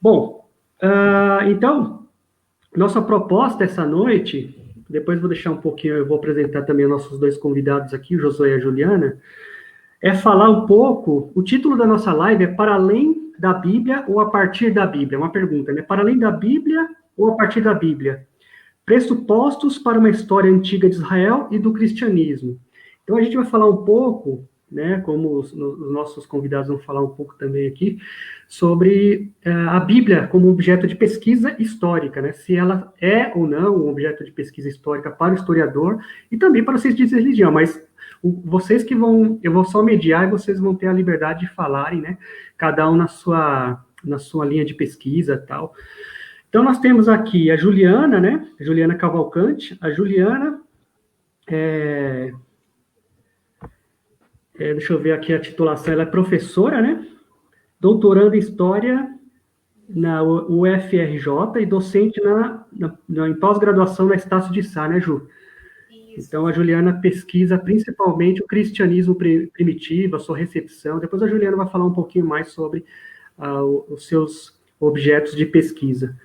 Bom, então, nossa proposta essa noite, depois vou deixar um pouquinho, eu vou apresentar também os nossos dois convidados aqui, o Josué e a Juliana, é falar um pouco, o título da nossa live é Para Além da Bíblia ou a Partir da Bíblia? Uma pergunta, né? Para além da Bíblia ou a partir da Bíblia? Pressupostos para uma história antiga de Israel e do cristianismo. Então, a gente vai falar um pouco, né, como os nossos convidados vão falar um pouco também aqui, sobre a Bíblia como objeto de pesquisa histórica, né, se ela é ou não um objeto de pesquisa histórica para o historiador e também para os cientistas de religião, mas vocês que vão, eu vou só mediar e vocês vão ter a liberdade de falarem, né, cada um na sua linha de pesquisa e tal. Então, nós temos aqui a Juliana, né? Juliana Cavalcante. A Juliana, deixa eu ver aqui a titulação, ela é professora, né? Doutoranda em História na UFRJ e docente em pós-graduação na Estácio de Sá, né, Ju? Isso. Então, a Juliana pesquisa principalmente o cristianismo primitivo, a sua recepção. Depois a Juliana vai falar um pouquinho mais sobre os seus objetos de pesquisa.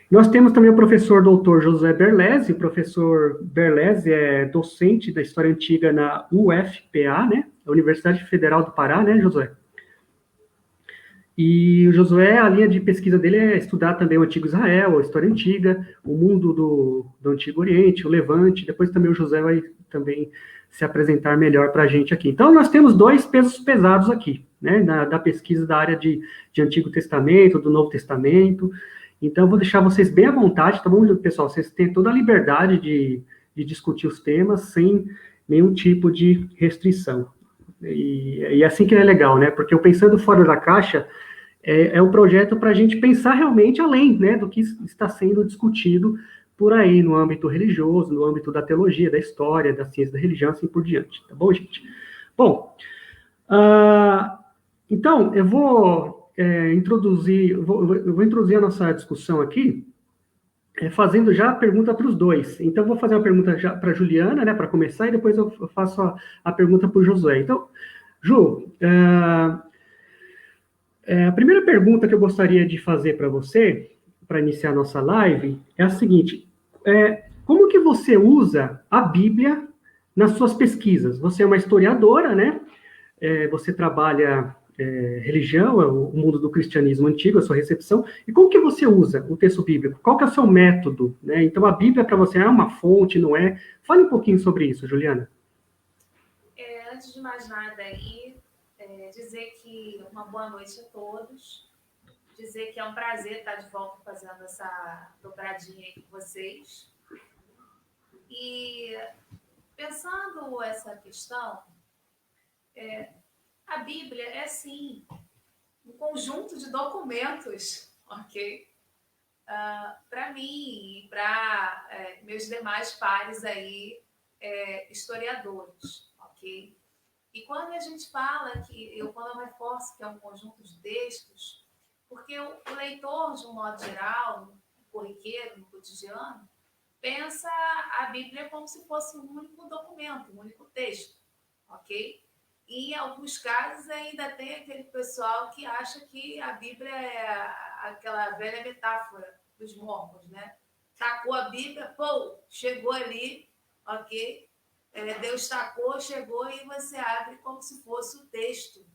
Nós temos também o professor doutor José Berlese. O professor Berlese é docente da História Antiga na UFPA, né? A Universidade Federal do Pará, né, Josué? E o Josué, a linha de pesquisa dele é estudar também o Antigo Israel, a História Antiga, o mundo do Antigo Oriente, o Levante. Depois também o José vai também se apresentar melhor para a gente aqui. Então, nós temos dois pesos pesados aqui, né? Da pesquisa da área de Antigo Testamento, do Novo Testamento. Então, eu vou deixar vocês bem à vontade, tá bom, pessoal? Vocês têm toda a liberdade de discutir os temas sem nenhum tipo de restrição. E assim que é legal, né? Porque o Pensando Fora da Caixa é um projeto para a gente pensar realmente além, né, do que está sendo discutido por aí no âmbito religioso, no âmbito da teologia, da história, da ciência da religião, assim por diante. Tá bom, gente? Bom, então, eu vou introduzir a nossa discussão aqui, fazendo já a pergunta para os dois. Então, eu vou fazer uma pergunta já para a Juliana, né, para começar, e depois eu faço a pergunta para o Josué. Então, Ju, a primeira pergunta que eu gostaria de fazer para você, para iniciar a nossa live, é a seguinte: como que você usa a Bíblia nas suas pesquisas? Você é uma historiadora, né? Você trabalha religião, o mundo do cristianismo antigo, a sua recepção, e como que você usa o texto bíblico? Qual que é o seu método? Né? Então, a Bíblia para você é uma fonte, não é? Fale um pouquinho sobre isso, Juliana. Antes de mais nada, dizer que uma boa noite a todos, dizer que é um prazer estar de volta fazendo essa dobradinha aí com vocês. E pensando essa questão, a Bíblia é, sim, um conjunto de documentos, ok? Para mim e para meus demais pares aí, historiadores, ok? E quando a gente fala quando eu reforço que é um conjunto de textos, porque o leitor, de um modo geral, no corriqueiro, no cotidiano, pensa a Bíblia como se fosse um único documento, um único texto, ok? E em alguns casos ainda tem aquele pessoal que acha que a Bíblia é aquela velha metáfora dos mormons, né? Tacou a Bíblia, pô, chegou ali, ok? Deus tacou, chegou e você abre como se fosse o texto,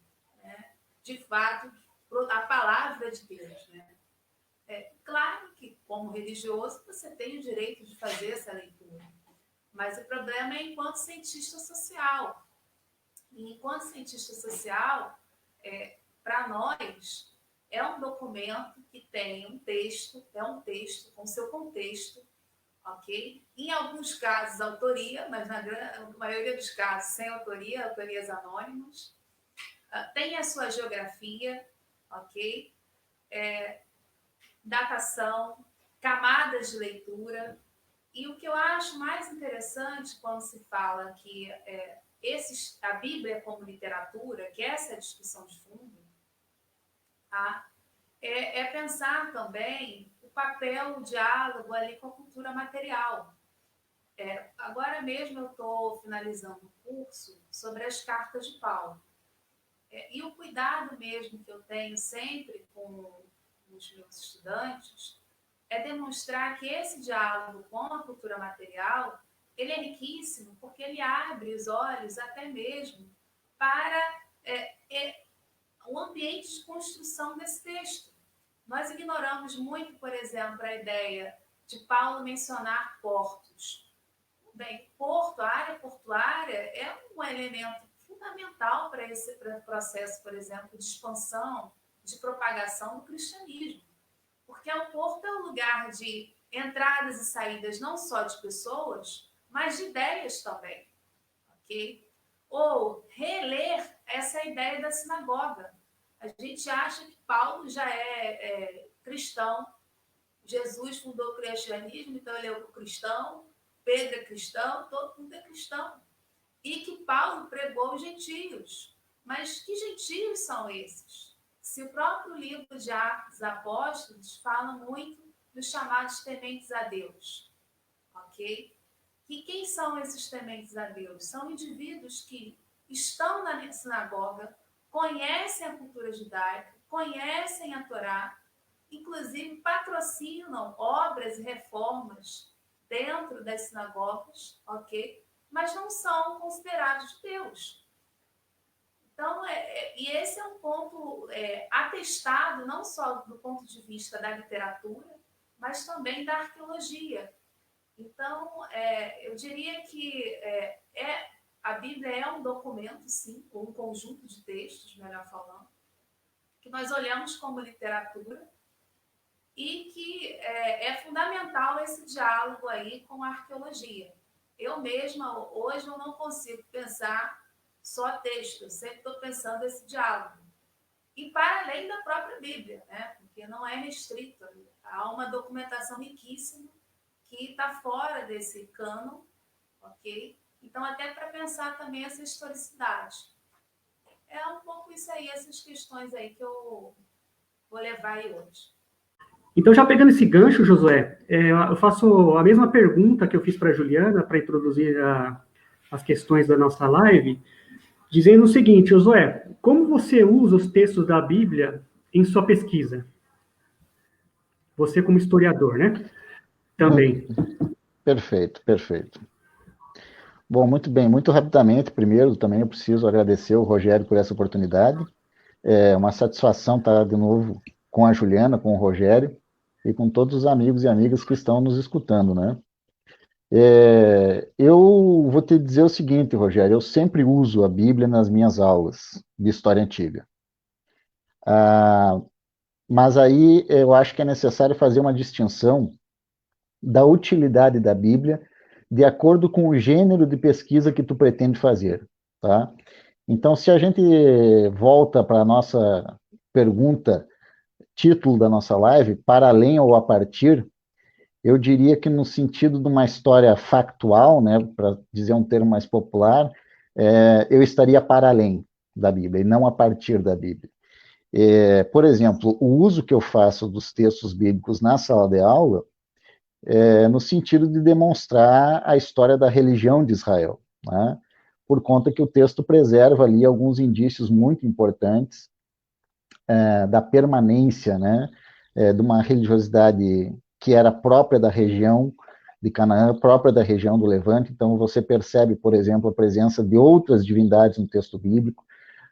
né? De fato, a palavra de Deus, né? Claro que, como religioso, você tem o direito de fazer essa leitura, mas o problema é enquanto cientista social. E enquanto cientista social, para nós, é um documento que tem um texto com seu contexto, ok? Em alguns casos, autoria, mas na maioria dos casos, sem autoria, autorias anônimas. Tem a sua geografia, ok? Datação, camadas de leitura. E o que eu acho mais interessante quando se fala que a Bíblia como literatura, que essa é a discussão de fundo, tá? É pensar também o papel, o diálogo ali com a cultura material. Agora mesmo eu estou finalizando um curso sobre as cartas de Paulo. E o cuidado mesmo que eu tenho sempre com nos meus estudantes é demonstrar que esse diálogo com a cultura material, ele é riquíssimo, porque ele abre os olhos até mesmo para o ambiente de construção desse texto. Nós ignoramos muito, por exemplo, a ideia de Paulo mencionar portos. Bem, porto, a área portuária é um elemento fundamental para esse processo, por exemplo, de expansão, de propagação do cristianismo. Porque o porto é um lugar de entradas e saídas não só de pessoas, mas de ideias também. Ok? Ou reler essa ideia da sinagoga. A gente acha que Paulo já é cristão, Jesus fundou o cristianismo, então ele é o cristão, Pedro é cristão, todo mundo é cristão. E que Paulo pregou os gentios. Mas que gentios são esses? Se o próprio livro de Atos dos Apóstolos fala muito dos chamados tementes a Deus. Ok? E quem são esses tementes a Deus? São indivíduos que estão na sinagoga, conhecem a cultura judaica, conhecem a Torá, inclusive patrocinam obras e reformas dentro das sinagogas, ok? Mas não são considerados judeus. Então, e esse é um ponto atestado não só do ponto de vista da literatura, mas também da arqueologia. Então, eu diria que a Bíblia é um documento, sim, ou um conjunto de textos, melhor falando, que nós olhamos como literatura e que é fundamental esse diálogo aí com a arqueologia. Eu mesma, hoje, eu não consigo pensar só texto, eu sempre estou pensando esse diálogo. E para além da própria Bíblia, né? Porque não é restrito. Há uma documentação riquíssima que está fora desse cânon, ok? Então, até para pensar também essa historicidade. É um pouco isso aí, essas questões aí que eu vou levar aí hoje. Então, já pegando esse gancho, Josué, eu faço a mesma pergunta que eu fiz para a Juliana, para introduzir as questões da nossa live, dizendo o seguinte, Josué, como você usa os textos da Bíblia em sua pesquisa? Você como historiador, né? Também. Perfeito, perfeito. Bom, muito bem, muito rapidamente, primeiro também eu preciso agradecer o Rogério por essa oportunidade. É uma satisfação estar de novo com a Juliana, com o Rogério e com todos os amigos e amigas que estão nos escutando, né? Eu vou te dizer o seguinte, Rogério, eu sempre uso a Bíblia nas minhas aulas de História Antiga. Mas aí eu acho que é necessário fazer uma distinção da utilidade da Bíblia de acordo com o gênero de pesquisa que tu pretende fazer, tá? Então, se a gente volta para a nossa pergunta, título da nossa live, para além ou a partir, eu diria que no sentido de uma história factual, né, para dizer um termo mais popular, eu estaria para além da Bíblia e não a partir da Bíblia. Por exemplo, o uso que eu faço dos textos bíblicos na sala de aula no sentido de demonstrar a história da religião de Israel, né? Por conta que o texto preserva ali alguns indícios muito importantes da permanência, né, de uma religiosidade que era própria da região de Canaã, própria da região do Levante. Então você percebe, por exemplo, a presença de outras divindades no texto bíblico,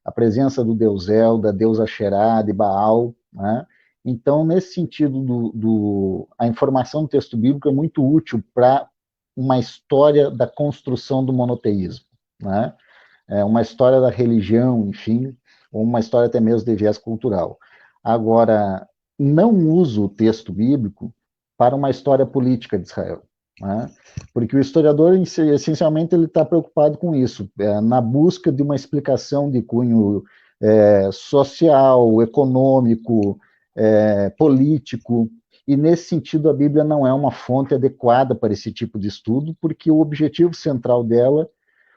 a presença do deus El, da deusa Xerá, de Baal, né? Então, nesse sentido, a informação do texto bíblico é muito útil para uma história da construção do monoteísmo, né? Uma história da religião, enfim, ou uma história até mesmo de viés cultural. Agora, não uso o texto bíblico para uma história política de Israel, né? Porque o historiador, essencialmente, ele está preocupado com isso, na busca de uma explicação de cunho social, econômico, político, e nesse sentido a Bíblia não é uma fonte adequada para esse tipo de estudo, porque o objetivo central dela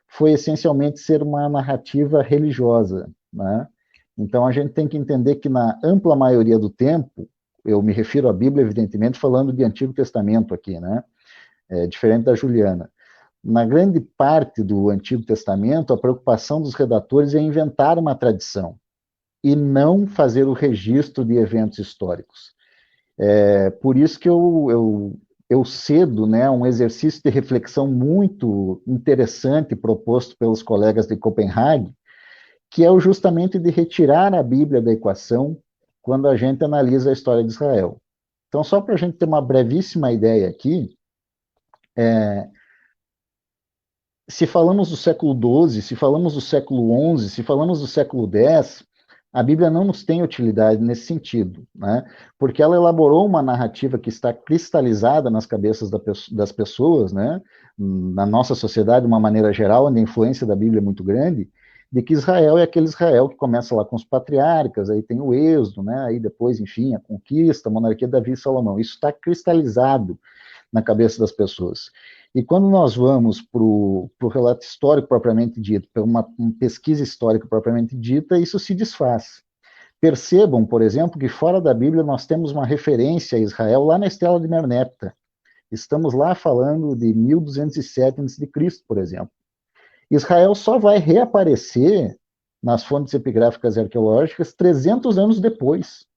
foi essencialmente ser uma narrativa religiosa, né? Então a gente tem que entender que na ampla maioria do tempo, eu me refiro à Bíblia, evidentemente, falando de Antigo Testamento aqui, né? Diferente da Juliana. Na grande parte do Antigo Testamento, a preocupação dos redatores é inventar uma tradição, e não fazer o registro de eventos históricos. Por isso que eu cedo, né, um exercício de reflexão muito interessante proposto pelos colegas de Copenhague, que é o justamente de retirar a Bíblia da equação quando a gente analisa a história de Israel. Então, só para a gente ter uma brevíssima ideia aqui, se falamos do século XII, se falamos do século XI, se falamos do século X, a Bíblia não nos tem utilidade nesse sentido, né? Porque ela elaborou uma narrativa que está cristalizada nas cabeças das pessoas, né? Na nossa sociedade, de uma maneira geral, onde a influência da Bíblia é muito grande, de que Israel é aquele Israel que começa lá com os patriarcas, aí tem o êxodo, né? Aí depois, enfim, a conquista, a monarquia de Davi e Salomão. Isso está cristalizado na cabeça das pessoas. E quando nós vamos para o relato histórico propriamente dito, para uma pesquisa histórica propriamente dita, isso se desfaz. Percebam, por exemplo, que fora da Bíblia nós temos uma referência a Israel lá na Estela de Merneptah. Estamos lá falando de 1207 a.C., por exemplo. Israel só vai reaparecer nas fontes epigráficas e arqueológicas 300 anos depois.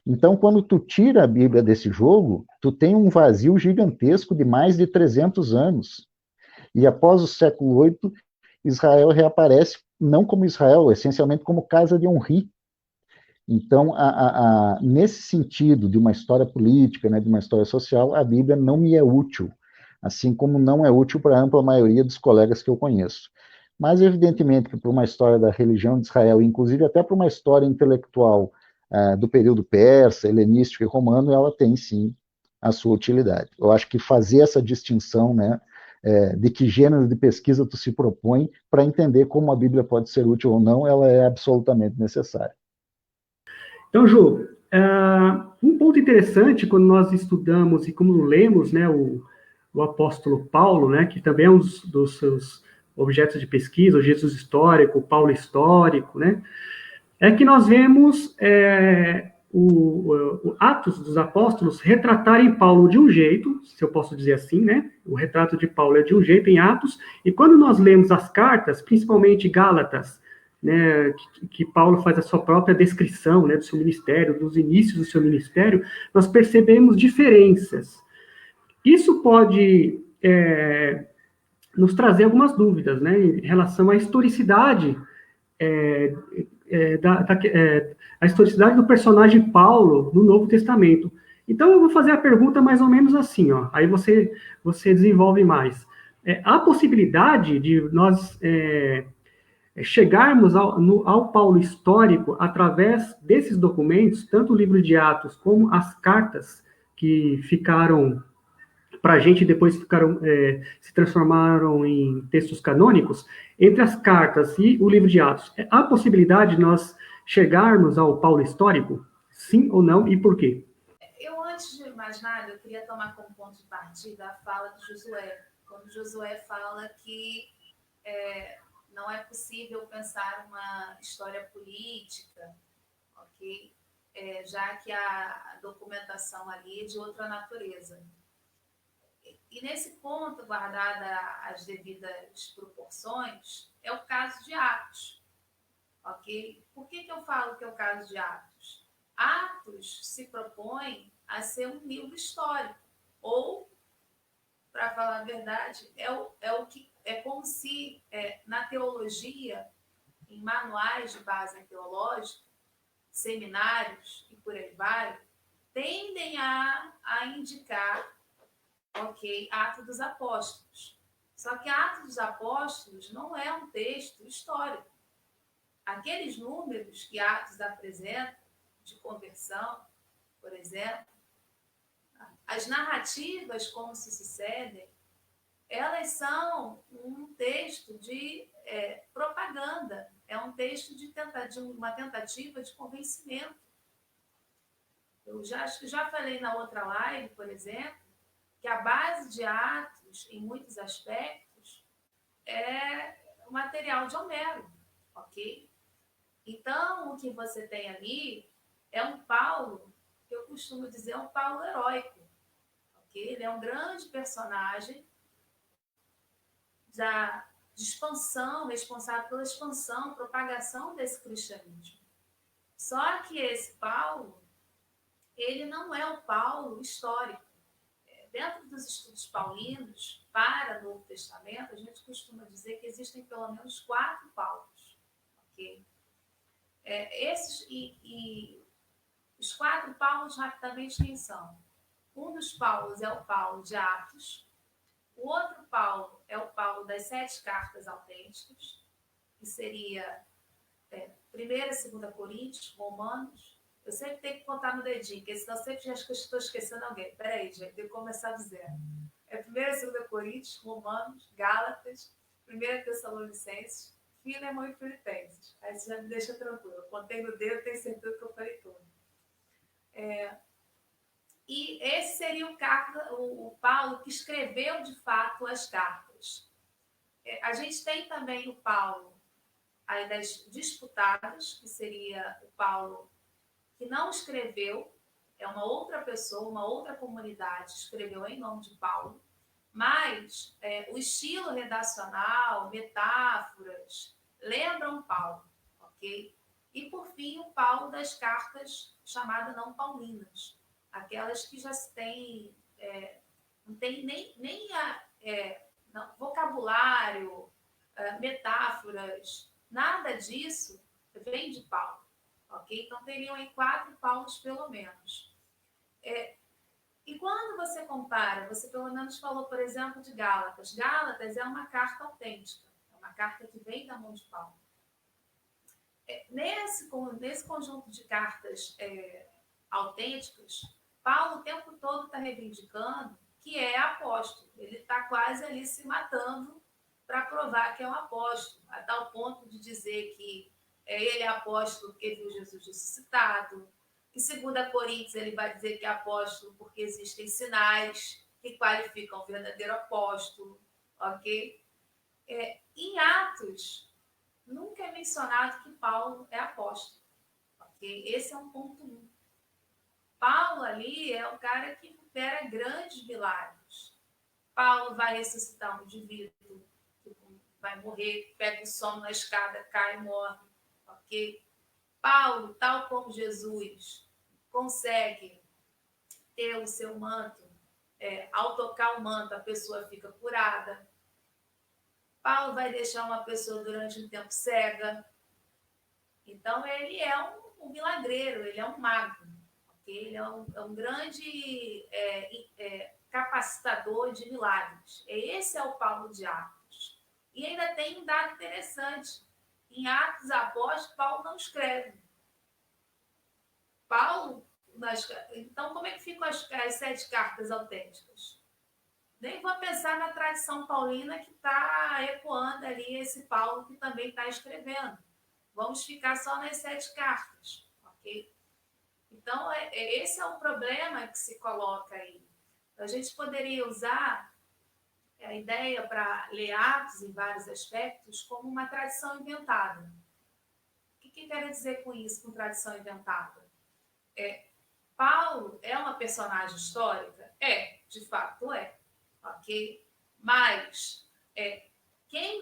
Então, quando tu tira a Bíblia desse jogo, tu tem um vazio gigantesco de mais de 300 anos. E após o século VIII, Israel reaparece não como Israel, essencialmente como casa de Onri. Então, nesse sentido de uma história política, né, de uma história social, a Bíblia não me é útil, assim como não é útil para a ampla maioria dos colegas que eu conheço. Mas, evidentemente, que para uma história da religião de Israel, inclusive até para uma história intelectual do período persa, helenístico e romano, ela tem, sim, a sua utilidade. Eu acho que fazer essa distinção, né, de que gênero de pesquisa tu se propõe para entender como a Bíblia pode ser útil ou não, ela é absolutamente necessária. Então, Ju, um ponto interessante quando nós estudamos e como lemos, né, o apóstolo Paulo, né, que também é um dos seus objetos de pesquisa, o Jesus histórico, o Paulo histórico, né, é que nós vemos o Atos dos Apóstolos retratarem Paulo de um jeito, se eu posso dizer assim, né? O retrato de Paulo é de um jeito em Atos, e quando nós lemos as cartas, principalmente Gálatas, né, que Paulo faz a sua própria descrição, né, do seu ministério, dos inícios do seu ministério, nós percebemos diferenças. Isso pode nos trazer algumas dúvidas, né, em relação à historicidade é, a historicidade do personagem Paulo no Novo Testamento. Então, eu vou fazer a pergunta mais ou menos assim, ó, aí você desenvolve mais. Há possibilidade de nós chegarmos ao Paulo histórico através desses documentos, tanto o livro de Atos como as cartas que ficaram para a gente depois se transformaram em textos canônicos, entre as cartas e o livro de Atos, há possibilidade de nós chegarmos ao Paulo histórico? Sim ou não, e por quê? Eu, antes de mais nada, eu queria tomar como ponto de partida a fala de Josué, quando Josué fala que não é possível pensar uma história política, ok? Já que a documentação ali é de outra natureza. E nesse ponto, guardada as devidas proporções, é o caso de Atos, ok? Por que eu falo que é o caso de Atos? Atos se propõe a ser um livro histórico, ou, para falar a verdade, é como se na teologia, em manuais de base teológica, seminários e por aí vai, tendem a indicar, ok, Atos dos Apóstolos. Só que Atos dos Apóstolos não é um texto histórico. Aqueles números que Atos apresenta, de conversão, por exemplo, as narrativas como se sucedem, elas são um texto de propaganda, é um texto de uma tentativa de convencimento. Eu já falei na outra live, por exemplo, que a base de Atos, em muitos aspectos, é o material de Homero, ok? Então, o que você tem ali é um Paulo, que eu costumo dizer, um Paulo heróico, ok? Ele é um grande personagem de expansão, responsável pela expansão, propagação desse cristianismo. Só que esse Paulo, ele não é o Paulo histórico. Dentro dos estudos paulinos, para o Novo Testamento, a gente costuma dizer que existem pelo menos 4 Paulos. Okay? Os 4 Paulos, rapidamente, quem são? Um dos Paulos é o Paulo de Atos, o outro Paulo é o Paulo das 7 cartas autênticas, que seria 1ª e 2ª Coríntios, Romanos. Eu sempre tenho que contar no dedinho, porque senão eu sempre acho que eu estou esquecendo alguém. Peraí, gente, tenho que começar do zero. 1ª e 2ª Coríntios, Romanos, Gálatas, 1ª Tessalonicenses, Filemão e Filipenses. Aí você já me deixa tranquilo. Eu contei no dedo, tenho certeza que eu falei tudo. E esse seria o Paulo que escreveu, de fato, as cartas. A gente tem também o Paulo aí das disputadas, que seria o Paulo que não escreveu, é uma outra pessoa, uma outra comunidade, escreveu em nome de Paulo, mas o estilo redacional, metáforas, lembram Paulo, ok? E, por fim, o Paulo das cartas chamadas não paulinas, aquelas que já se tem, não tem nem vocabulário, metáforas, nada disso vem de Paulo. Ok? Então, teriam aí 4 Paulos, pelo menos. E quando você compara, você pelo menos falou, por exemplo, de Gálatas. Gálatas é uma carta autêntica, é uma carta que vem da mão de Paulo. Nesse conjunto de cartas autênticas, Paulo o tempo todo está reivindicando que é apóstolo. Ele está quase ali se matando para provar que é um apóstolo, a tal ponto de dizer que ele é apóstolo porque viu Jesus ressuscitado. Em 2 Coríntios, ele vai dizer que é apóstolo porque existem sinais que qualificam o verdadeiro apóstolo. Ok? Em Atos, nunca é mencionado que Paulo é apóstolo. Ok? Esse é um ponto 1. Paulo ali é o cara que opera grandes milagres. Paulo vai ressuscitar um indivíduo que vai morrer, pega um sono na escada, cai e morre. Ok? Paulo, tal como Jesus, consegue ter o seu manto, ao tocar o manto, a pessoa fica curada. Paulo vai deixar uma pessoa durante um tempo cega. Então, ele é um milagreiro, ele é um mago. Okay? Ele é um grande capacitador de milagres. Esse é o Paulo de Atos. E ainda tem um dado interessante. Em Atos Apóstolos, Paulo não escreve. Então, como é que ficam as 7 cartas autênticas? Nem vou pensar na tradição paulina que está ecoando ali esse Paulo que também está escrevendo. Vamos ficar só nas 7 cartas, ok? Então, esse é o problema que se coloca aí. A gente poderia usar a ideia para ler Atos em vários aspectos como uma tradição inventada. O que eu quero dizer com isso, com tradição inventada? Paulo é uma personagem histórica? De fato é. Ok? Mas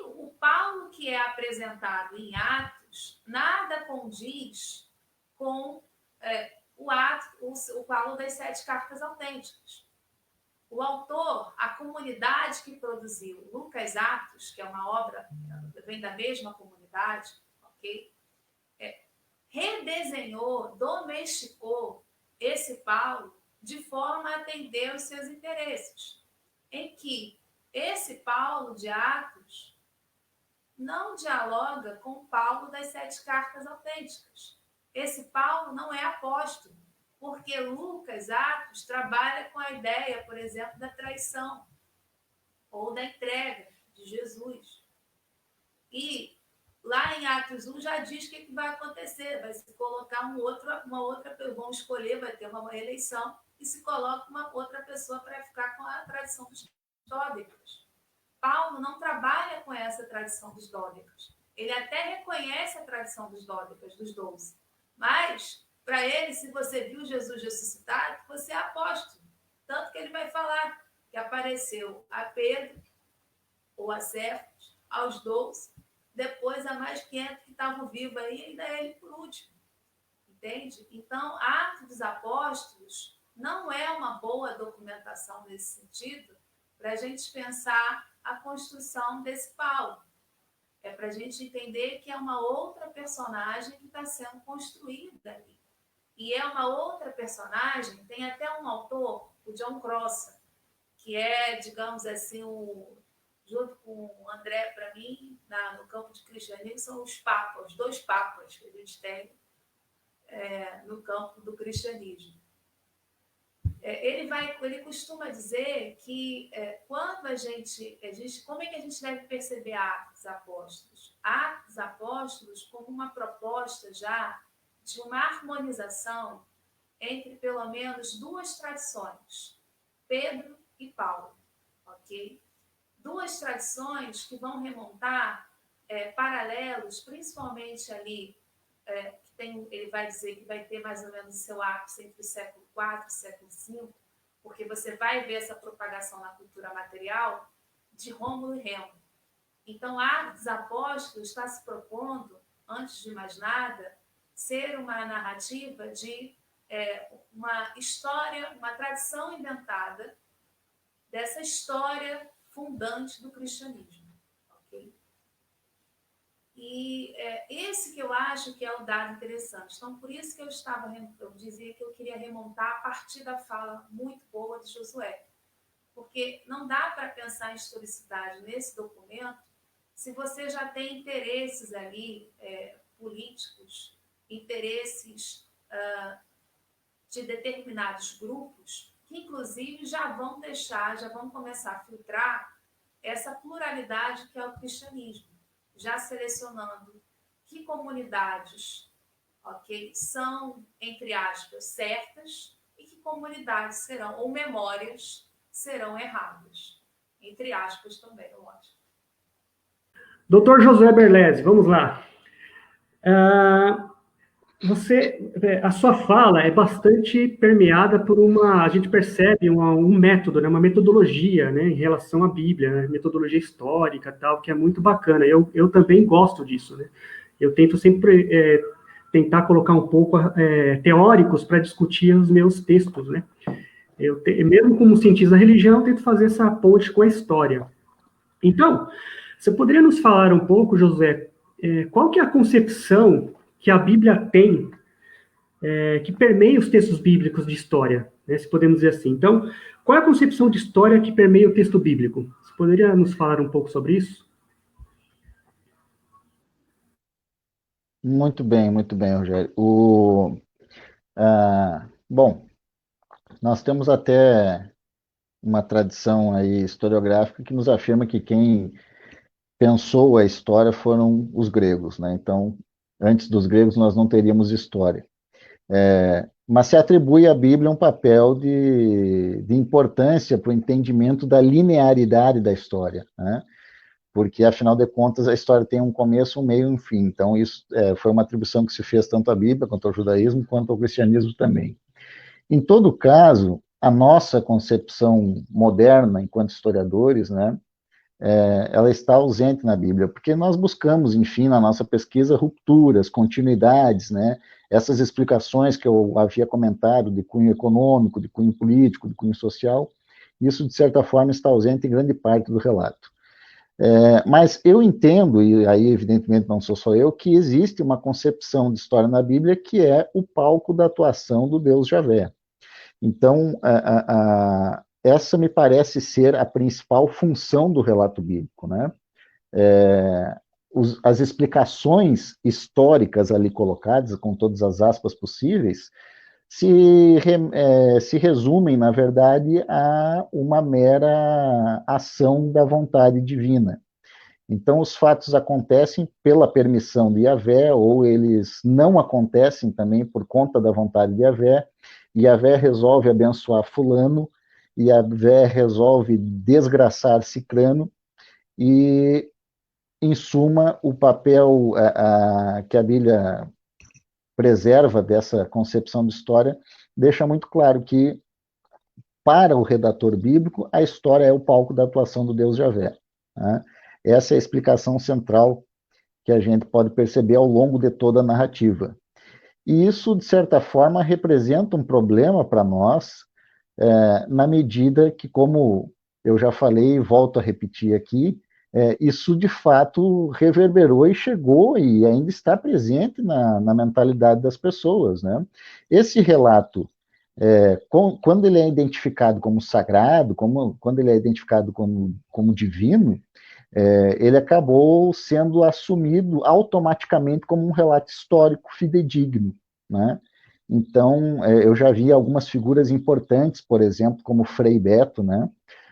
o Paulo que é apresentado em Atos nada condiz com o Paulo das 7 cartas autênticas. O autor, a comunidade que produziu Lucas Atos, que é uma obra, vem da mesma comunidade, ok? Redesenhou, domesticou esse Paulo de forma a atender os seus interesses, em que esse Paulo de Atos não dialoga com o Paulo das 7 cartas autênticas. Esse Paulo não é apóstolo, porque Lucas, Atos, trabalha com a ideia, por exemplo, da traição ou da entrega de Jesus. E lá em Atos 1 já diz o que vai acontecer, vai se colocar uma outra, vamos escolher, vai ter uma eleição, e se coloca uma outra pessoa para ficar com a tradição dos dódecas. Paulo não trabalha com essa tradição dos dódecas. Ele até reconhece a tradição dos dódecas, dos 12. Mas, para ele, se você viu Jesus ressuscitado, você é apóstolo. Tanto que ele vai falar que apareceu a Pedro, ou a Cefas, aos 12, depois a mais 500 que estavam vivos aí, ainda ele por último. entende? Então, Atos dos Apóstolos não é uma boa documentação nesse sentido para a gente pensar a construção desse Paulo. É para a gente entender que é uma outra personagem que está sendo construída ali. E é uma outra personagem, tem até um autor, o John Crossan, que é, digamos assim, junto com o André, para mim, no campo de cristianismo, são os papas, os dois papas que a gente tem no campo do cristianismo. Ele costuma dizer que quando a gente, como é que a gente deve perceber Atos dos Apóstolos? Atos dos Apóstolos como uma proposta já de uma harmonização entre pelo menos duas tradições, Pedro e Paulo, ok? Duas tradições que vão remontar paralelos, principalmente ali, ele vai dizer que vai ter mais ou menos seu ápice entre o século IV e o século V, porque você vai ver essa propagação na cultura material de Rômulo e Remo. Então, Atos dos Apóstolos está se propondo, antes de mais nada, ser uma narrativa de uma história, uma tradição inventada dessa história fundante do cristianismo. Okay? E esse que eu acho que é o dado interessante. Então, por isso que eu dizia que eu queria remontar a partir da fala muito boa de Josué. Porque não dá para pensar em historicidade nesse documento se você já tem interesses ali políticos, interesses de determinados grupos, que inclusive já vão começar a filtrar essa pluralidade que é o cristianismo, já selecionando que comunidades, ok, são, entre aspas, certas e que comunidades serão, ou memórias, serão erradas. Entre aspas também, eu acho. Doutor Josué Berlese, vamos lá. A sua fala é bastante permeada por a gente percebe um método, né, uma metodologia, né, em relação à Bíblia, né, metodologia histórica, tal, que é muito bacana. Eu também gosto disso, né. Eu tento sempre tentar colocar um pouco teóricos para discutir os meus textos, né. Mesmo como cientista da religião, eu tento fazer essa ponte com a história. Então, você poderia nos falar um pouco, José, qual que é a concepção que a Bíblia tem, que permeia os textos bíblicos de história, né, se podemos dizer assim. Então, qual é a concepção de história que permeia o texto bíblico? Você poderia nos falar um pouco sobre isso? Muito bem, Rogério. Bom, nós temos até uma tradição aí historiográfica que nos afirma que quem pensou a história foram os gregos, né? Então, antes dos gregos nós não teríamos história. Mas se atribui à Bíblia um papel de importância para o entendimento da linearidade da história, né? Porque, afinal de contas, a história tem um começo, um meio e um fim. Então, isso foi uma atribuição que se fez tanto à Bíblia, quanto ao judaísmo, quanto ao cristianismo também. Em todo caso, a nossa concepção moderna, enquanto historiadores, né, ela está ausente na Bíblia, porque nós buscamos, enfim, na nossa pesquisa, rupturas, continuidades, né, essas explicações que eu havia comentado, de cunho econômico, de cunho político, de cunho social, isso, de certa forma, está ausente em grande parte do relato. Mas eu entendo, e aí evidentemente não sou só eu, que existe uma concepção de história na Bíblia que é o palco da atuação do Deus Javé. Então, essa me parece ser a principal função do relato bíblico, né? As explicações históricas ali colocadas, com todas as aspas possíveis, se resumem, na verdade, a uma mera ação da vontade divina. Então, os fatos acontecem pela permissão de Yahvé, ou eles não acontecem também por conta da vontade de Yahvé, e Yahvé resolve abençoar fulano, e Yahvé resolve desgraçar cicrano, e, em suma, o papel que a Bíblia preserva dessa concepção de história deixa muito claro que, para o redator bíblico, a história é o palco da atuação do Deus Javé, né? Essa é a explicação central que a gente pode perceber ao longo de toda a narrativa. E isso, de certa forma, representa um problema para nós, na medida que, como eu já falei e volto a repetir aqui, isso de fato reverberou e chegou e ainda está presente na mentalidade das pessoas, né? Esse relato, quando ele é identificado como sagrado, quando ele é identificado como divino, ele acabou sendo assumido automaticamente como um relato histórico fidedigno, né? Então, eu já vi algumas figuras importantes, por exemplo, como Frei Beto, né?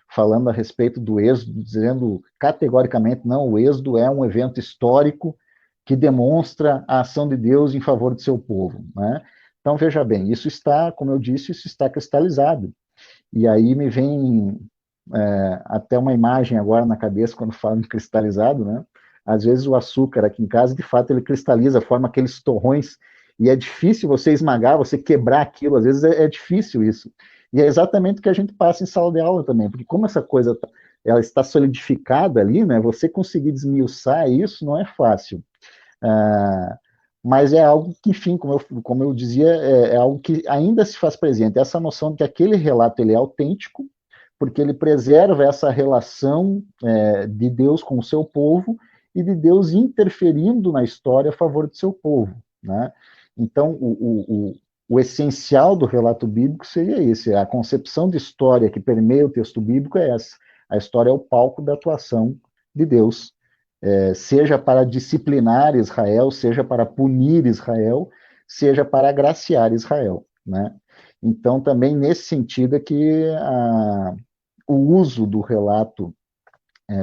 Falando a respeito do Êxodo, dizendo categoricamente, não, o Êxodo é um evento histórico que demonstra a ação de Deus em favor do seu povo, né? Então, veja bem, isso está, como eu disse, isso está cristalizado. E aí me vem até uma imagem agora na cabeça quando falo em cristalizado, né? Às vezes o açúcar aqui em casa, de fato, ele cristaliza, forma aqueles torrões, e é difícil você esmagar, você quebrar aquilo, às vezes é difícil isso. E é exatamente o que a gente passa em sala de aula também, porque como essa coisa ela está solidificada ali, né? Você conseguir desmiuçar isso não é fácil. Mas é algo que, enfim, como eu dizia, é algo que ainda se faz presente. Essa noção de que aquele relato ele é autêntico, porque ele preserva essa relação de Deus com o seu povo e de Deus interferindo na história a favor do seu povo, né? Então, o essencial do relato bíblico seria esse, a concepção de história que permeia o texto bíblico é essa. A história é o palco da atuação de Deus, seja para disciplinar Israel, seja para punir Israel, seja para agraciar Israel, né? Então, também nesse sentido é que o uso do relato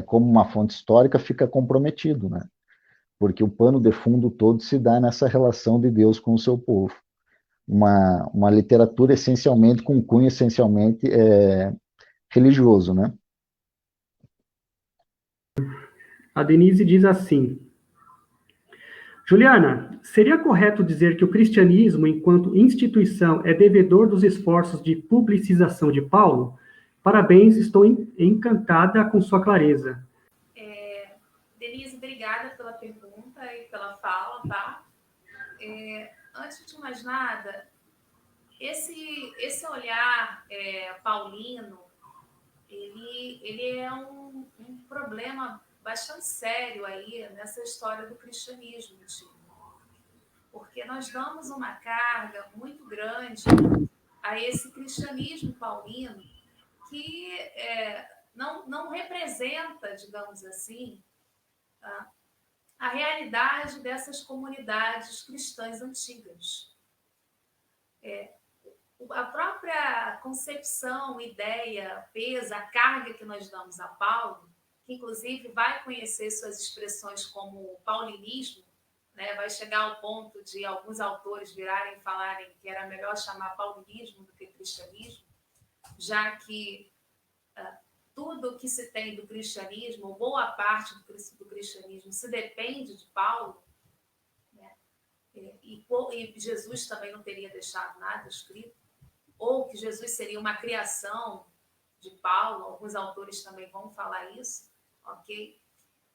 como uma fonte histórica fica comprometido, né? Porque o pano de fundo todo se dá nessa relação de Deus com o seu povo. Uma literatura essencialmente, com cunho essencialmente religioso, né? A Denise diz assim: Juliana, seria correto dizer que o cristianismo, enquanto instituição, é devedor dos esforços de publicização de Paulo? Parabéns, estou encantada com sua clareza. Denise, obrigada pela pergunta e pela fala, tá? Antes de mais nada, esse olhar paulino, ele é um problema bastante sério aí nessa história do cristianismo, porque nós damos uma carga muito grande a esse cristianismo paulino que não representa, digamos assim, a realidade dessas comunidades cristãs antigas. A própria concepção, ideia, peso, a carga que nós damos a Paulo, que inclusive vai conhecer suas expressões como paulinismo, né? Vai chegar ao ponto de alguns autores virarem e falarem que era melhor chamar paulinismo do que cristianismo, já que tudo que se tem do cristianismo, boa parte do cristianismo, se depende de Paulo, né? E Jesus também não teria deixado nada escrito, ou que Jesus seria uma criação de Paulo, alguns autores também vão falar isso, ok?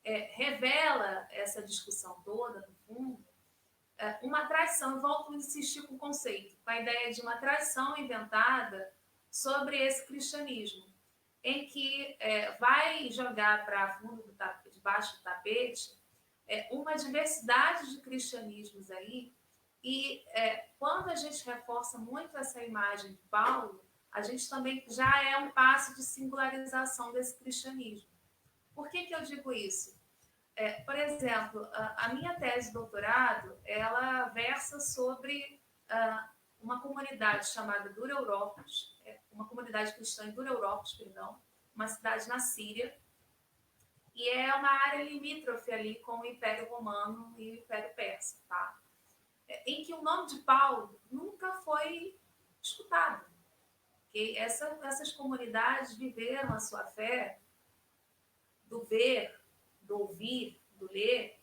Revela essa discussão toda, no fundo, uma traição. Eu volto a insistir com o conceito, com a ideia de uma traição inventada sobre esse cristianismo, em que vai jogar para fundo debaixo do tapete uma diversidade de cristianismos aí, e quando a gente reforça muito essa imagem de Paulo, a gente também já é um passo de singularização desse cristianismo. Por que eu digo isso? Por exemplo, a minha tese de doutorado, ela versa sobre uma comunidade chamada Dura-Europos, uma comunidade cristã em Dura-Europos, perdão, uma cidade na Síria, e é uma área limítrofe ali com o Império Romano e o Império Persa, tá? Em que o nome de Paulo nunca foi escutado. Okay? Essas comunidades viveram a sua fé do ver, do ouvir, do ler,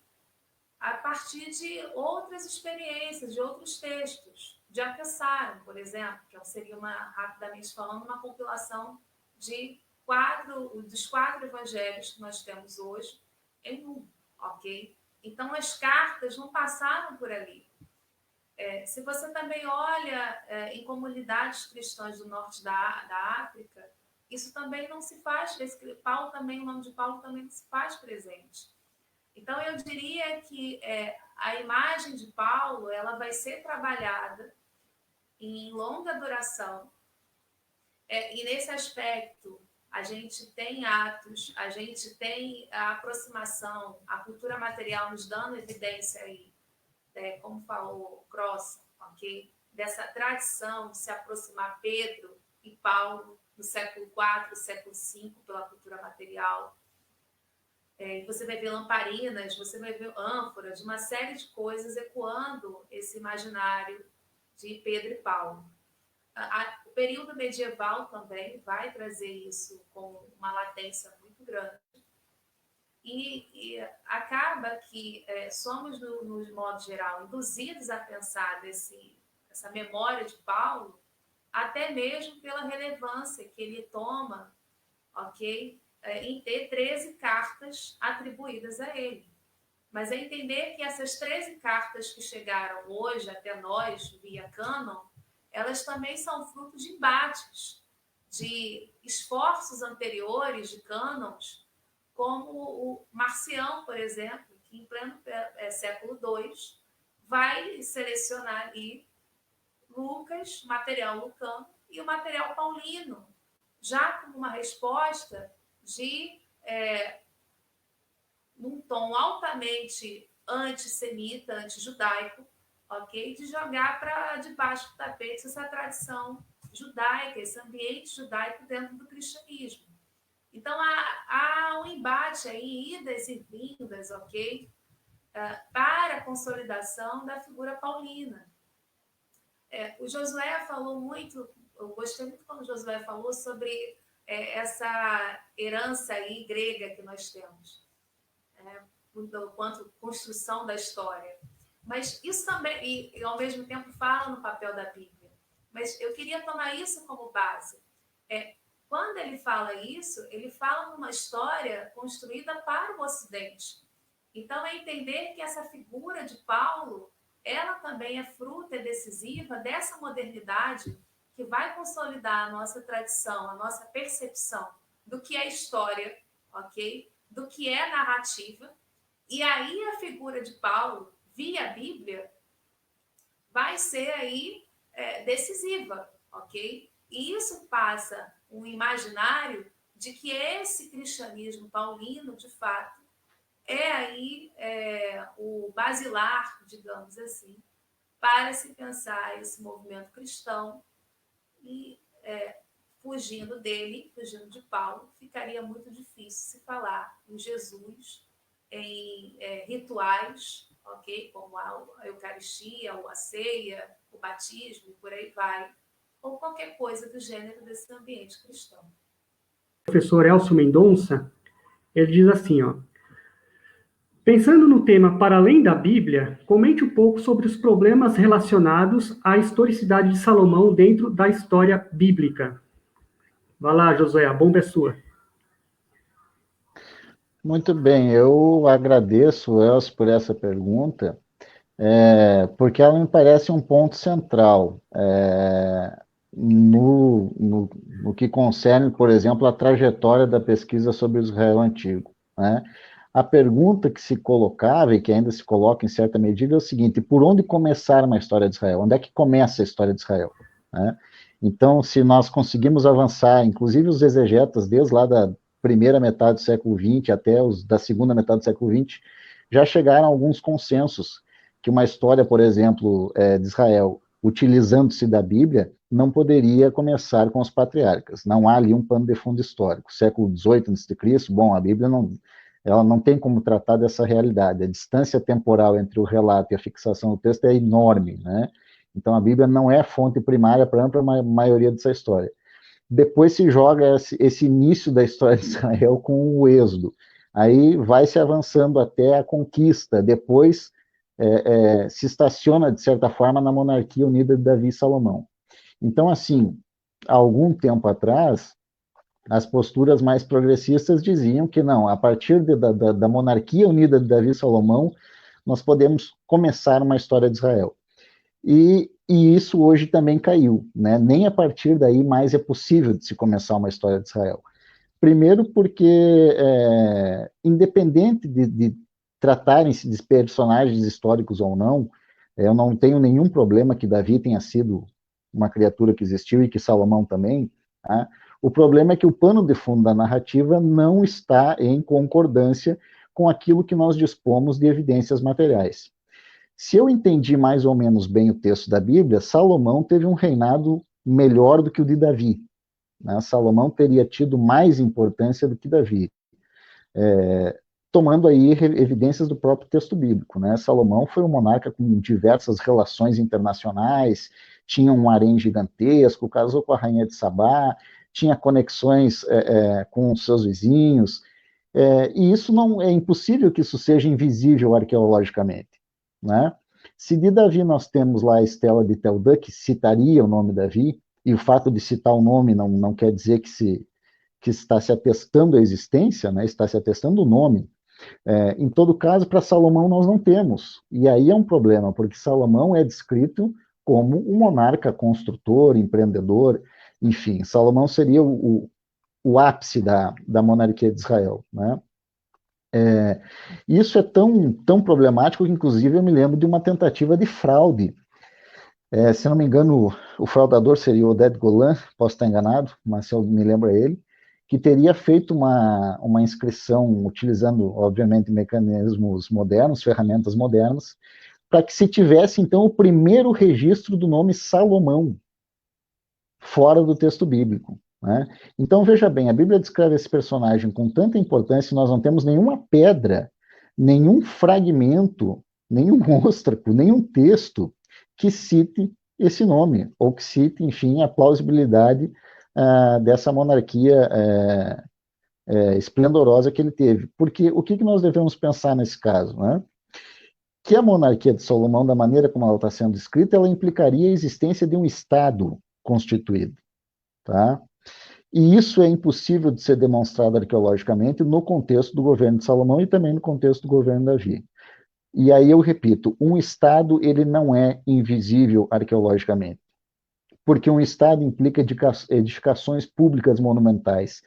a partir de outras experiências, de outros textos. De Apessaram, por exemplo, que seria, rapidamente falando, uma compilação dos 4 evangelhos que nós temos hoje em um, ok? Então, as cartas não passaram por ali. Se você também olha em comunidades cristãs do norte da África, isso também não se faz, Paulo também, o nome de Paulo também não se faz presente. Então, eu diria que a imagem de Paulo ela vai ser trabalhada em longa duração, e nesse aspecto, a gente tem Atos, a gente tem a aproximação, a cultura material nos dando evidência aí, como falou Cross, okay? Dessa tradição de se aproximar Pedro e Paulo no século IV, século V, pela cultura material. Você vai ver lamparinas, você vai ver ânforas, uma série de coisas ecoando esse imaginário de Pedro e Paulo. O período medieval também vai trazer isso com uma latência muito grande. E acaba que somos, no modo geral, induzidos a pensar essa memória de Paulo, até mesmo pela relevância que ele toma, ok? Em ter 13 cartas atribuídas a ele. Mas é entender que essas 13 cartas que chegaram hoje até nós, via cânon, elas também são fruto de embates, de esforços anteriores de cânons, como o Marcião, por exemplo, que em pleno século II vai selecionar ali Lucas, material lucano, e o material paulino, já como uma resposta de num tom altamente antissemita, antijudaico, ok? De jogar para debaixo do tapete essa tradição judaica, esse ambiente judaico dentro do cristianismo. Então, há um embate aí, idas e vindas, ok? Para a consolidação da figura paulina. O Josué falou muito, eu gostei muito quando o Josué falou sobre essa herança aí grega que nós temos, quanto construção da história. Mas isso também, e ao mesmo tempo fala no papel da Bíblia. Mas eu queria tomar isso como base. Quando ele fala isso, ele fala numa história construída para o Ocidente. Então, é entender que essa figura de Paulo, ela também é fruto, é decisiva dessa modernidade que vai consolidar a nossa tradição, a nossa percepção do que é história, ok? Do que é narrativa. E aí a figura de Paulo, via Bíblia, vai ser aí decisiva, ok? E isso passa um imaginário de que esse cristianismo paulino, de fato, é aí o basilar, digamos assim, para se pensar esse movimento cristão e fugindo dele, fugindo de Paulo, ficaria muito difícil se falar em Jesus, em rituais, ok? Como a Eucaristia, a ceia, o batismo e por aí vai, ou qualquer coisa do gênero desse ambiente cristão. O professor Elcio Mendonça, ele diz assim, ó, pensando no tema para além da Bíblia, comente um pouco sobre os problemas relacionados à historicidade de Salomão dentro da história bíblica. Vai lá, Josué, a bomba é sua. Muito bem, eu agradeço, Elcio, por essa pergunta, porque ela me parece um ponto central no que concerne, por exemplo, a trajetória da pesquisa sobre o Israel Antigo, né? A pergunta que se colocava, e que ainda se coloca em certa medida, é o seguinte: por onde começar uma história de Israel? Onde é que começa a história de Israel? Né? Então, se nós conseguimos avançar, inclusive os exegetas, desde lá da primeira metade do século XX até da segunda metade do século XX, já chegaram a alguns consensos que uma história, por exemplo, de Israel, utilizando-se da Bíblia, não poderia começar com os patriarcas. Não há ali um pano de fundo histórico. Século XVIII a.C., bom, a Bíblia ela não tem como tratar dessa realidade. A distância temporal entre o relato e a fixação do texto é enorme, né? Então, a Bíblia não é a fonte primária para a ampla maioria dessa história. Depois se joga esse início da história de Israel com o Êxodo. Aí vai se avançando até a conquista. Depois se estaciona, de certa forma, na monarquia unida de Davi e Salomão. Então, assim, há algum tempo atrás, as posturas mais progressistas diziam que não, a partir da monarquia unida de Davi e Salomão, nós podemos começar uma história de Israel. E isso hoje também caiu, né? Nem a partir daí mais é possível de se começar uma história de Israel. Primeiro porque, independente de tratarem-se de personagens históricos ou não, eu não tenho nenhum problema que Davi tenha sido uma criatura que existiu e que Salomão também, tá? O problema é que o pano de fundo da narrativa não está em concordância com aquilo que nós dispomos de evidências materiais. Se eu entendi mais ou menos bem o texto da Bíblia, Salomão teve um reinado melhor do que o de Davi, né? Salomão teria tido mais importância do que Davi, tomando aí evidências do próprio texto bíblico, né? Salomão foi um monarca com diversas relações internacionais, tinha um harém gigantesco, casou com a rainha de Sabá, tinha conexões com os seus vizinhos, e isso não é impossível que isso seja invisível arqueologicamente, né? Se de Davi nós temos lá a Estela de Teldã, que citaria o nome Davi, e o fato de citar o nome não quer dizer que está se atestando a existência, né? Está se atestando o nome. Em todo caso, para Salomão nós não temos. E aí é um problema, porque Salomão é descrito como um monarca construtor, empreendedor, enfim, Salomão seria o ápice da monarquia de Israel, né? Isso é tão problemático que, inclusive, eu me lembro de uma tentativa de fraude. Se não me engano, o fraudador seria o Oded Golan, posso estar enganado, mas se eu me lembro ele, que teria feito uma inscrição utilizando, obviamente, mecanismos modernos, ferramentas modernas, para que se tivesse, então, o primeiro registro do nome Salomão fora do texto bíblico, né? Então, veja bem, a Bíblia descreve esse personagem com tanta importância, nós não temos nenhuma pedra, nenhum fragmento, nenhum óstraco, nenhum texto que cite esse nome, ou que cite, enfim, a plausibilidade dessa monarquia esplendorosa que ele teve. Porque o que nós devemos pensar nesse caso, né? Que a monarquia de Salomão, da maneira como ela está sendo escrita, ela implicaria a existência de um Estado constituído, tá? E isso é impossível de ser demonstrado arqueologicamente no contexto do governo de Salomão e também no contexto do governo de Davi. E aí eu repito, um Estado ele não é invisível arqueologicamente, porque um Estado implica edificações públicas monumentais,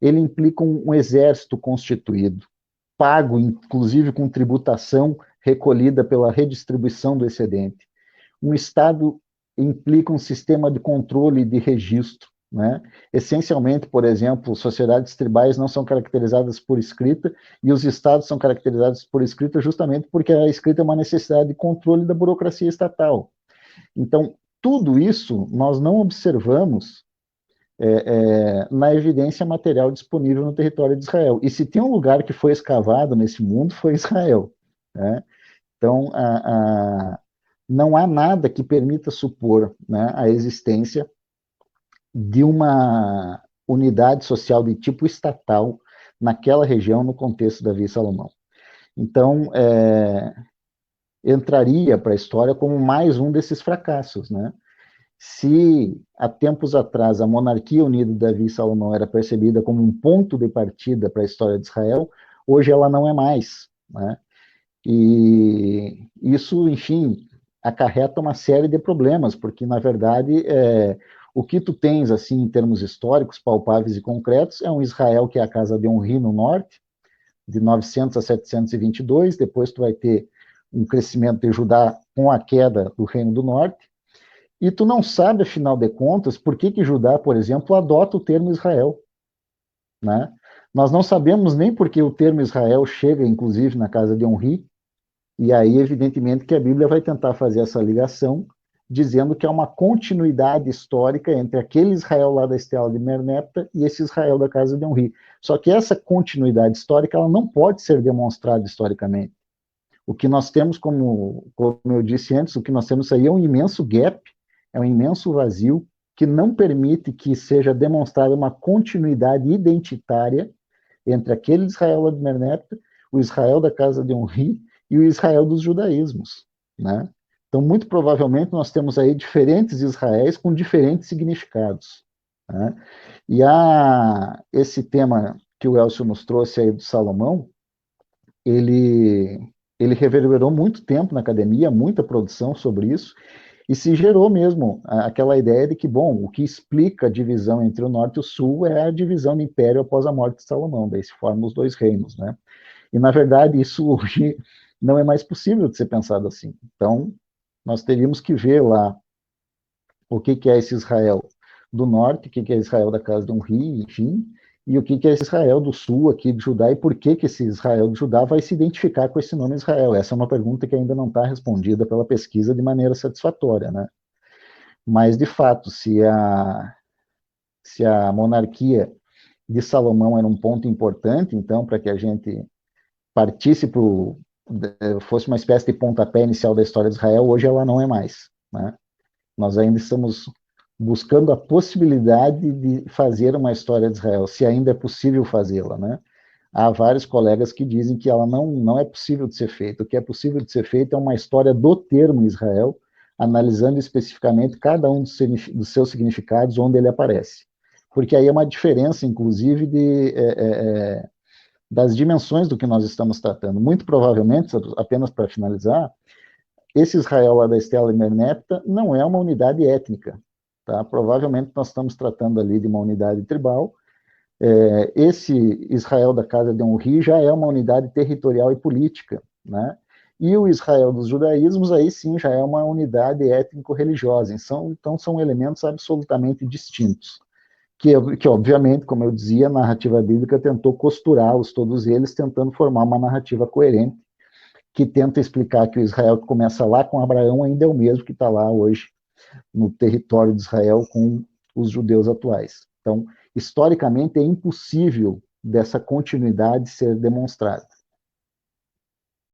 ele implica um exército constituído, pago inclusive com tributação recolhida pela redistribuição do excedente. Um Estado implica um sistema de controle e de registro, né? Essencialmente, por exemplo, sociedades tribais não são caracterizadas por escrita e os estados são caracterizados por escrita justamente porque a escrita é uma necessidade de controle da burocracia estatal. Então, tudo isso nós não observamos na evidência material disponível no território de Israel. E se tem um lugar que foi escavado nesse mundo, foi Israel, né? Então, não há nada que permita supor, né, a existência de uma unidade social de tipo estatal naquela região no contexto Davi e Salomão. Então, entraria para a história como mais um desses fracassos, né? Se há tempos atrás a monarquia unida de Davi e Salomão era percebida como um ponto de partida para a história de Israel, hoje ela não é mais, né? E isso, enfim, acarreta uma série de problemas, porque, na verdade, o que tu tens, assim, em termos históricos, palpáveis e concretos, é um Israel que é a casa de Onri no norte, de 900 a 722, depois tu vai ter um crescimento de Judá com a queda do Reino do Norte, e tu não sabe, afinal de contas, por que Judá, por exemplo, adota o termo Israel, né? Nós não sabemos nem por que o termo Israel chega, inclusive, na casa de Onri, e aí, evidentemente, que a Bíblia vai tentar fazer essa ligação, dizendo que há uma continuidade histórica entre aquele Israel lá da Estela de Merneptah e esse Israel da casa de Onri. Só que essa continuidade histórica ela não pode ser demonstrada historicamente. O que nós temos, como eu disse antes, o que nós temos aí é um imenso gap, é um imenso vazio, que não permite que seja demonstrada uma continuidade identitária entre aquele Israel lá de Merneptah, o Israel da casa de Onri e o Israel dos judaísmos, né? Então, muito provavelmente, nós temos aí diferentes Israéis com diferentes significados, né? E esse tema que o Elcio nos trouxe aí do Salomão, ele reverberou muito tempo na academia, muita produção sobre isso, E se gerou mesmo aquela ideia de que, bom, o que explica a divisão entre o norte e o sul é a divisão do império após a morte de Salomão, daí se formam os dois reinos, né? E, na verdade, isso hoje não é mais possível de ser pensado assim. Então, nós teríamos que ver lá o que é esse Israel do norte, o que é Israel da casa de um rio, enfim, e o que é esse Israel do sul aqui de Judá, e por que esse Israel de Judá vai se identificar com esse nome Israel. Essa é uma pergunta que ainda não está respondida pela pesquisa de maneira satisfatória, né? Mas, de fato, se a monarquia de Salomão era um ponto importante, então, para que a gente partisse para fosse uma espécie de pontapé inicial da história de Israel, hoje ela não é mais, né? Nós ainda estamos buscando a possibilidade de fazer uma história de Israel, se ainda é possível fazê-la, né? Há vários colegas que dizem que ela não é possível de ser feita. O que é possível de ser feito é uma história do termo Israel, analisando especificamente cada um dos seus significados, onde ele aparece. Porque aí é uma diferença, inclusive, das dimensões do que nós estamos tratando. Muito provavelmente, apenas para finalizar, esse Israel lá da Estela e Merneptah não é uma unidade étnica, tá? Provavelmente nós estamos tratando ali de uma unidade tribal. Esse Israel da casa de Onri já é uma unidade territorial e política, né? E o Israel dos judaísmos, aí sim, já é uma unidade étnico-religiosa. Então, são elementos absolutamente distintos. Que, obviamente, como eu dizia, a narrativa bíblica tentou costurá-los, todos eles, tentando formar uma narrativa coerente, que tenta explicar que o Israel que começa lá com Abraão ainda é o mesmo que está lá hoje no território de Israel com os judeus atuais. Então, historicamente, é impossível dessa continuidade ser demonstrada.